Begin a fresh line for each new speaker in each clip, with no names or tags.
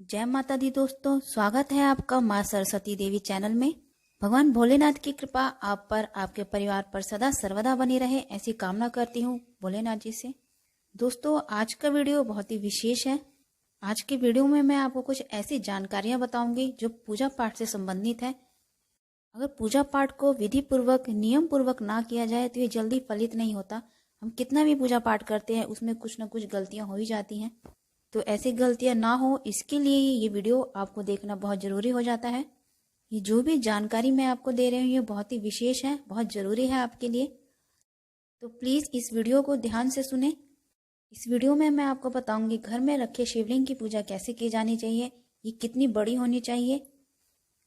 जय माता दी दोस्तों, स्वागत है आपका माँ सरस्वती देवी चैनल में। भगवान भोलेनाथ की कृपा आप पर, आपके परिवार पर सदा सर्वदा बनी रहे, ऐसी कामना करती हूँ भोलेनाथ जी से। दोस्तों, आज का वीडियो बहुत ही विशेष है। आज के वीडियो में मैं आपको कुछ ऐसी जानकारियाँ बताऊंगी जो पूजा पाठ से संबंधित है। अगर पूजा पाठ को विधि पूर्वक, नियम पूर्वक ना किया जाए तो ये जल्दी फलित नहीं होता। हम कितना भी पूजा पाठ करते हैं उसमें कुछ ना कुछ गलतियाँ हो ही जाती हैं। तो ऐसी गलतियां ना हो, इसके लिए ये वीडियो आपको देखना बहुत ज़रूरी हो जाता है। ये जो भी जानकारी मैं आपको दे रही हूँ ये बहुत ही विशेष है, बहुत ज़रूरी है आपके लिए। तो प्लीज़ इस वीडियो को ध्यान से सुने। इस वीडियो में मैं आपको बताऊंगी घर में रखे शिवलिंग की पूजा कैसे की जानी चाहिए, ये कितनी बड़ी होनी चाहिए,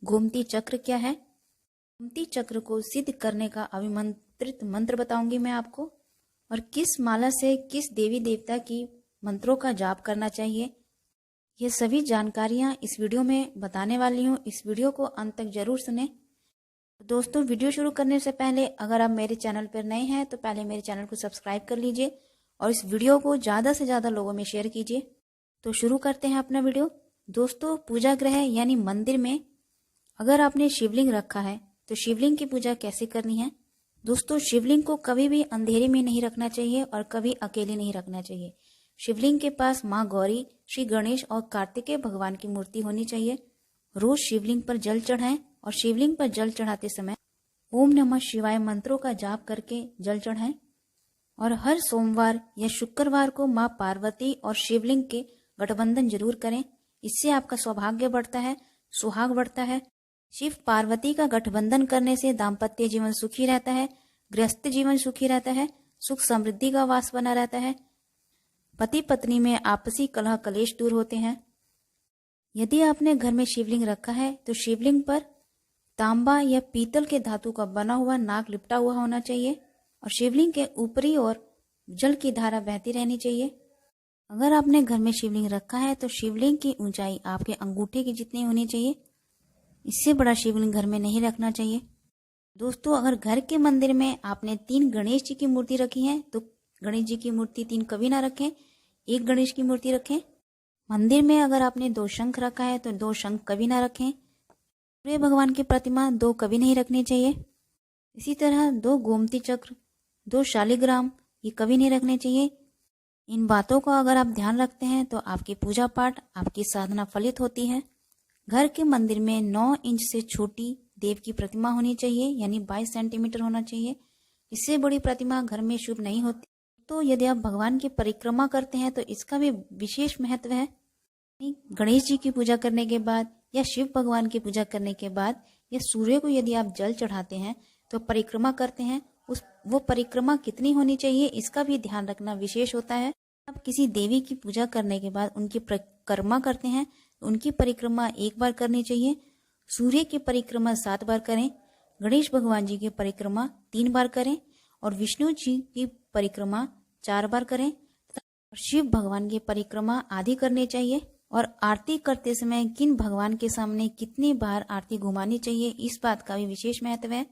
गोमती चक्र क्या है, गोमती चक्र को सिद्ध करने का अभिमंत्रित मंत्र बताऊंगी मैं आपको, और किस माला से किस देवी देवता की मंत्रों का जाप करना चाहिए। ये सभी जानकारियाँ इस वीडियो में बताने वाली हूँ। इस वीडियो को अंत तक जरूर सुने। तो दोस्तों, वीडियो शुरू करने से पहले अगर आप मेरे चैनल पर नए हैं तो पहले मेरे चैनल को सब्सक्राइब कर लीजिए और इस वीडियो को ज़्यादा से ज़्यादा लोगों में शेयर कीजिए। तो शुरू करते हैं अपना वीडियो। दोस्तों, पूजा गृह यानी मंदिर में अगर आपने शिवलिंग रखा है तो शिवलिंग की पूजा कैसे करनी है। दोस्तों, शिवलिंग को कभी भी अंधेरे में नहीं रखना चाहिए और कभी अकेले नहीं रखना चाहिए। शिवलिंग के पास माँ गौरी, श्री गणेश और कार्तिकेय भगवान की मूर्ति होनी चाहिए। रोज शिवलिंग पर जल चढ़ाएं और शिवलिंग पर जल चढ़ाते समय ओम नमः शिवाय मंत्रों का जाप करके जल चढ़ाएं। और हर सोमवार या शुक्रवार को माँ पार्वती और शिवलिंग के गठबंधन जरूर करें। इससे आपका सौभाग्य बढ़ता है, सुहाग बढ़ता है। शिव पार्वती का गठबंधन करने से दाम्पत्य जीवन सुखी रहता है, गृहस्थ जीवन सुखी रहता है, सुख समृद्धि का वास बना रहता है, पति पत्नी में आपसी कलह कलेश दूर होते हैं। यदि आपने घर में शिवलिंग रखा है तो शिवलिंग पर तांबा या पीतल के धातु का बना हुआ नाग लिपटा हुआ होना चाहिए और शिवलिंग के ऊपरी ओर जल की धारा बहती रहनी चाहिए। अगर आपने घर में शिवलिंग रखा है तो शिवलिंग की ऊंचाई आपके अंगूठे की जितनी होनी चाहिए। इससे बड़ा शिवलिंग घर में नहीं रखना चाहिए। दोस्तों, अगर घर के मंदिर में आपने 3 गणेश जी की मूर्ति रखी है तो गणेश जी की मूर्ति 3 कभी ना रखें, 1 गणेश की मूर्ति रखें। मंदिर में अगर आपने 2 शंख रखा है तो 2 शंख कभी ना रखें। सूर्य भगवान की प्रतिमा 2 कभी नहीं रखनी चाहिए। इसी तरह 2 गोमती चक्र, 2 शालिग्राम ये कभी नहीं रखने चाहिए। इन बातों का अगर आप ध्यान रखते हैं तो आपकी पूजा पाठ, आपकी साधना फलित होती है। घर के मंदिर में 9 इंच से छोटी देव की प्रतिमा होनी चाहिए, यानी 22 सेंटीमीटर होना चाहिए। इससे बड़ी प्रतिमा घर में शुभ नहीं होती। तो यदि आप भगवान की परिक्रमा करते हैं तो इसका भी विशेष महत्व है। गणेश जी की पूजा करने के बाद या शिव भगवान की पूजा करने के बाद या सूर्य को यदि आप जल चढ़ाते हैं तो परिक्रमा करते हैं, वो परिक्रमा कितनी होनी चाहिए इसका भी ध्यान रखना विशेष होता है। आप किसी देवी की पूजा करने के बाद उनकी परिक्रमा करते हैं, उनकी परिक्रमा 1 बार करनी चाहिए। सूर्य की परिक्रमा 7 बार करें, गणेश भगवान जी की परिक्रमा 3 बार करें और विष्णु जी की परिक्रमा 4 बार करें। और शिव भगवान की परिक्रमा आधी करनी चाहिए। और आरती करते समय किन भगवान के सामने कितनी बार आरती घुमानी चाहिए इस बात का भी विशेष महत्व है।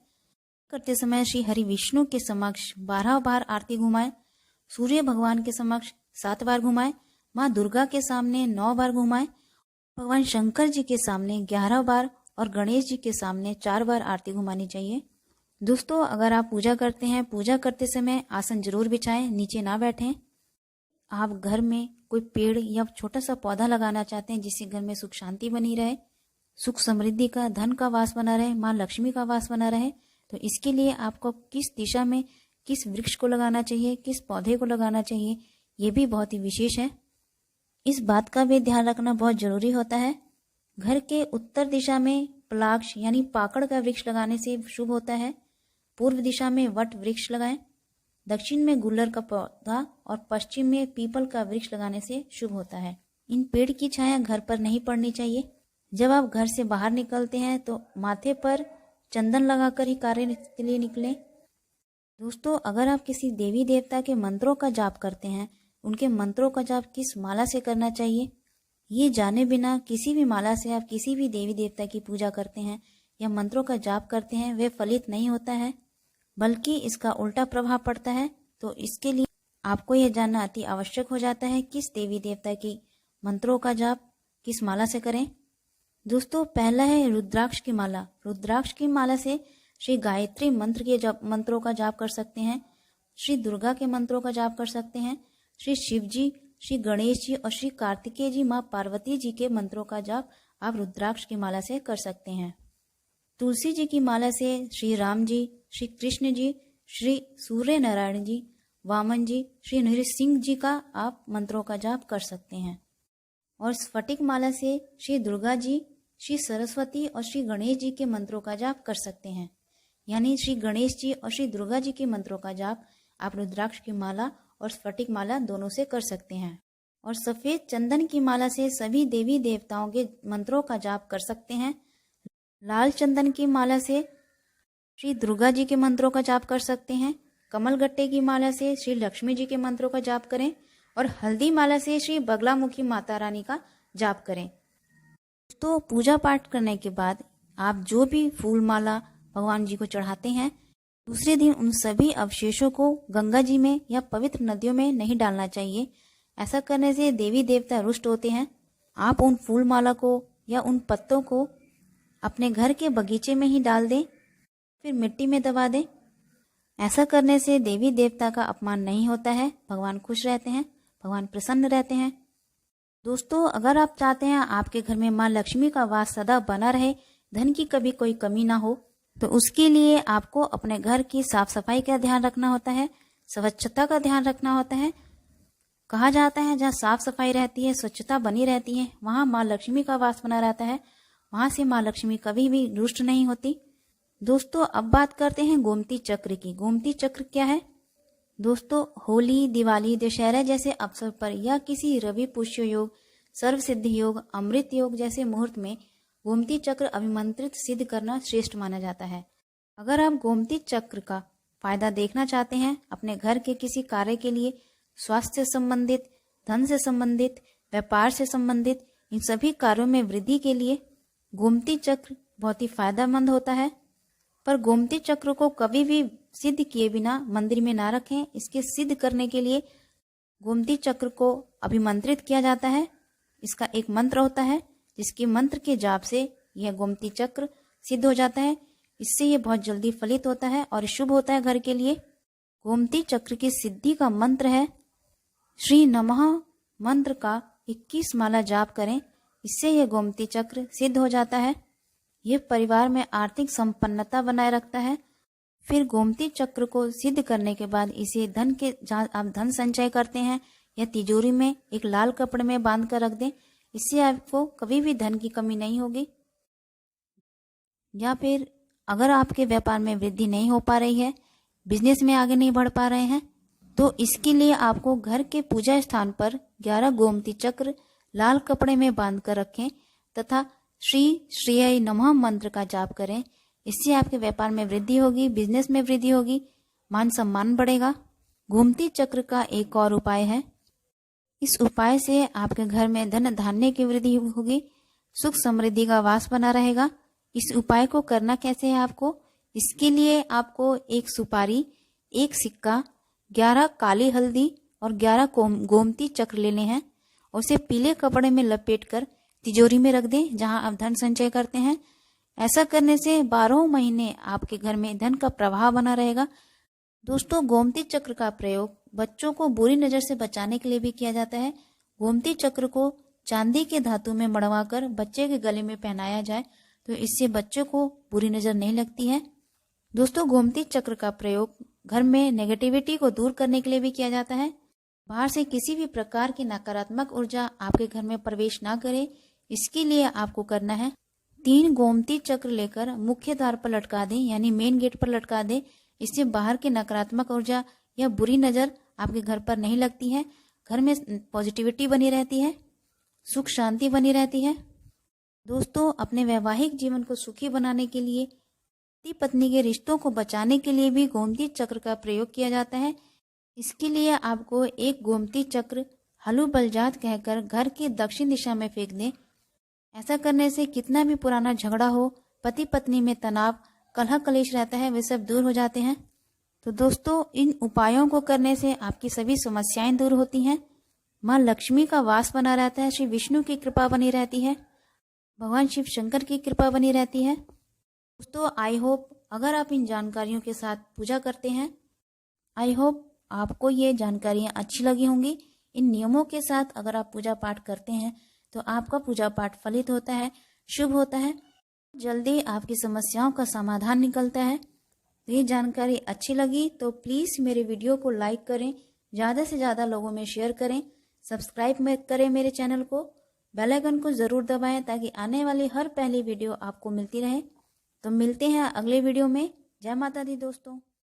करते समय श्री हरि विष्णु के समक्ष 12 बार आरती घुमाएं, सूर्य भगवान के समक्ष 7 बार घुमाएं, माँ दुर्गा के सामने 9 बार घुमाएं, भगवान शंकर जी के सामने 11 बार और गणेश जी के सामने 4 बार आरती घुमानी चाहिए। दोस्तों, अगर आप पूजा करते हैं, पूजा करते समय आसन जरूर बिछाएं, नीचे ना बैठें। आप घर में कोई पेड़ या छोटा सा पौधा लगाना चाहते हैं जिससे घर में सुख शांति बनी रहे, सुख समृद्धि का, धन का वास बना रहे, माँ लक्ष्मी का वास बना रहे, तो इसके लिए आपको किस दिशा में किस वृक्ष को लगाना चाहिए, किस पौधे को लगाना चाहिए, ये भी बहुत ही विशेष है। इस बात का भी ध्यान रखना बहुत जरूरी होता है। घर के उत्तर दिशा में पलाक्ष यानी पाकड़ का वृक्ष लगाने से शुभ होता है। पूर्व दिशा में वट वृक्ष लगाएं, दक्षिण में गुल्लर का पौधा और पश्चिम में पीपल का वृक्ष लगाने से शुभ होता है। इन पेड़ की छाया घर पर नहीं पड़नी चाहिए। जब आप घर से बाहर निकलते हैं तो माथे पर चंदन लगाकर ही कार्य के लिए निकलें। दोस्तों, अगर आप किसी देवी देवता के मंत्रों का जाप करते हैं, उनके मंत्रों का जाप किस माला से करना चाहिए ये जाने बिना किसी भी माला से आप किसी भी देवी देवता की पूजा करते हैं या मंत्रों का जाप करते हैं, वे फलित नहीं होता है, बल्कि इसका उल्टा प्रभाव पड़ता है। तो इसके लिए आपको यह जानना अति आवश्यक हो जाता है किस देवी देवता की मंत्रों का जाप किस माला से करें? दोस्तों पहला है रुद्राक्ष की माला। रुद्राक्ष की माला से श्री गायत्री मंत्रों का जाप कर सकते हैं, श्री दुर्गा के मंत्रों का जाप कर सकते हैं, श्री शिव जी, श्री गणेश जी और श्री कार्तिकेय जी, माँ पार्वती जी के मंत्रों का जाप आप रुद्राक्ष की माला से कर सकते हैं। तुलसी जी की माला से श्री राम जी, श्री कृष्ण जी, श्री सूर्य नारायण जी, वामन जी, श्री नृसिंह जी का आप मंत्रों का जाप कर सकते हैं। और स्फटिक माला से श्री दुर्गा जी, श्री सरस्वती और श्री गणेश जी के मंत्रों का जाप कर सकते हैं। यानी श्री गणेश जी और श्री दुर्गा जी के मंत्रों का जाप आप रुद्राक्ष की माला और स्फटिक माला दोनों से कर सकते हैं। और सफेद चंदन की माला से सभी देवी देवताओं के मंत्रों का जाप कर सकते हैं। लाल चंदन की माला से श्री दुर्गा जी के मंत्रों का जाप कर सकते हैं। कमल गट्टे की माला से श्री लक्ष्मी जी के मंत्रों का जाप करें। और हल्दी माला से श्री बगलामुखी माता रानी का जाप करें। तो पूजा पाठ करने के बाद आप जो भी फूल माला भगवान जी को चढ़ाते हैं, दूसरे दिन उन सभी अवशेषों को गंगा जी में या पवित्र नदियों में नहीं डालना चाहिए। ऐसा करने से देवी देवता रुष्ट होते हैं। आप उन फूल माला को या उन पत्तों को अपने घर के बगीचे में ही डाल दें, फिर मिट्टी में दबा दें। ऐसा करने से देवी देवता का अपमान नहीं होता है, भगवान खुश रहते हैं, भगवान प्रसन्न रहते हैं। दोस्तों अगर आप चाहते हैं आपके घर में माँ लक्ष्मी का वास सदा बना रहे, धन की कभी कोई कमी ना हो, तो उसके लिए आपको अपने घर की साफ सफाई का ध्यान रखना होता है, स्वच्छता का ध्यान रखना होता है। कहा जाता है जहाँ साफ सफाई रहती है, स्वच्छता बनी रहती है, वहाँ माँ लक्ष्मी का वास बना रहता है, वहाँ से माँ लक्ष्मी कभी भी रुष्ट नहीं होती। दोस्तों अब बात करते हैं गोमती चक्र की। गोमती चक्र क्या है? दोस्तों होली, दिवाली, दशहरा जैसे अवसर पर या किसी रवि पुष्य योग, सर्व सिद्धि योग, अमृत योग जैसे मुहूर्त में गोमती चक्र अभिमंत्रित सिद्ध करना श्रेष्ठ माना जाता है। अगर आप गोमती चक्र का फायदा देखना चाहते हैं अपने घर के किसी कार्य के लिए, स्वास्थ्य से संबंधित, धन से संबंधित, व्यापार से संबंधित, इन सभी कार्यों में वृद्धि के लिए गोमती चक्र बहुत ही फायदेमंद होता है। पर गोमती चक्र को कभी भी सिद्ध किए बिना मंदिर में ना रखें। इसके सिद्ध करने के लिए गोमती चक्र को अभिमंत्रित किया जाता है। इसका एक मंत्र होता है जिसके मंत्र के जाप से यह गोमती चक्र सिद्ध हो जाता है। इससे यह बहुत जल्दी फलित होता है और शुभ होता है घर के लिए। गोमती चक्र की सिद्धि का मंत्र है श्री नमः। मंत्र का 21 माला जाप करें, इससे यह गोमती चक्र सिद्ध हो जाता है। यह परिवार में आर्थिक संपन्नता बनाए रखता है। फिर गोमती चक्र को सिद्ध करने के बाद इसे धन के, जहाँ आप धन संचय करते हैं या तिजोरी में एक लाल कपड़े में बांध कर रख दें, इससे आपको कभी भी धन की कमी नहीं होगी। या फिर अगर आपके व्यापार में वृद्धि नहीं हो पा रही है, बिजनेस में आगे नहीं बढ़ पा रहे हैं, तो इसके लिए आपको घर के पूजा स्थान पर 11 गोमती चक्र लाल कपड़े में बांध कर रखें तथा श्री श्रेय नमः मंत्र का जाप करें। इससे आपके व्यापार में वृद्धि होगी, बिजनेस में वृद्धि होगी, मान सम्मान बढ़ेगा। गोमती चक्र का एक और उपाय है। इस उपाय से आपके घर में धन धान्य की वृद्धि होगी, सुख समृद्धि का वास बना रहेगा। इस उपाय को करना कैसे है आपको? इसके लिए आपको एक सुपारी, एक सिक्का, 11 काली हल्दी और 11 गोमती चक्र लेने हैं और उसे पीले कपड़े में लपेटकर तिजोरी में रख दें जहां आप धन संचय करते हैं। ऐसा करने से 12 महीने आपके घर में धन का प्रवाह बना रहेगा। दोस्तों गोमती चक्र का प्रयोग बच्चों को बुरी नजर से बचाने के लिए भी किया जाता है। गोमती चक्र को चांदी के धातु में मड़वाकर बच्चे के गले में पहनाया जाए तो इससे बच्चों को बुरी नजर नहीं लगती है। दोस्तों गोमती चक्र का प्रयोग घर में नेगेटिविटी को दूर करने के लिए भी किया जाता है। बाहर से किसी भी प्रकार की नकारात्मक ऊर्जा आपके घर में प्रवेश ना करे, इसके लिए आपको करना है 3 गोमती चक्र लेकर मुख्य द्वार पर लटका दें, यानी मेन गेट पर लटका दें। इससे बाहर की नकारात्मक ऊर्जा या बुरी नजर आपके घर पर नहीं लगती है। घर में पॉजिटिविटी बनी रहती है, सुख शांति बनी रहती है। दोस्तों अपने वैवाहिक जीवन को सुखी बनाने के लिए, पति पत्नी के रिश्तों को बचाने के लिए भी गोमती चक्र का प्रयोग किया जाता है। इसके लिए आपको एक गोमती चक्र हलू बलजात कहकर घर की दक्षिण दिशा में फेंक दें। ऐसा करने से कितना भी पुराना झगड़ा हो, पति पत्नी में तनाव, कलह कलेश रहता है, वे सब दूर हो जाते हैं। तो दोस्तों इन उपायों को करने से आपकी सभी समस्याएं दूर होती हैं। माँ लक्ष्मी का वास बना रहता है, श्री विष्णु की कृपा बनी रहती है, भगवान शिव शंकर की कृपा बनी रहती है। दोस्तों आई होप अगर आप इन जानकारियों के साथ पूजा करते हैं, आई होप आपको ये जानकारियाँ अच्छी लगी होंगी। इन नियमों के साथ अगर आप पूजा पाठ करते हैं तो आपका पूजा पाठ फलित होता है, शुभ होता है, जल्दी आपकी समस्याओं का समाधान निकलता है। तो ये जानकारी अच्छी लगी तो प्लीज़ मेरे वीडियो को लाइक करें, ज़्यादा से ज़्यादा लोगों में शेयर करें, सब्सक्राइब में करें मेरे चैनल को, बेल आइकन को ज़रूर दबाएं ताकि आने वाली हर पहली वीडियो आपको मिलती रहे। तो मिलते हैं अगले वीडियो में। जय माता दी दोस्तों।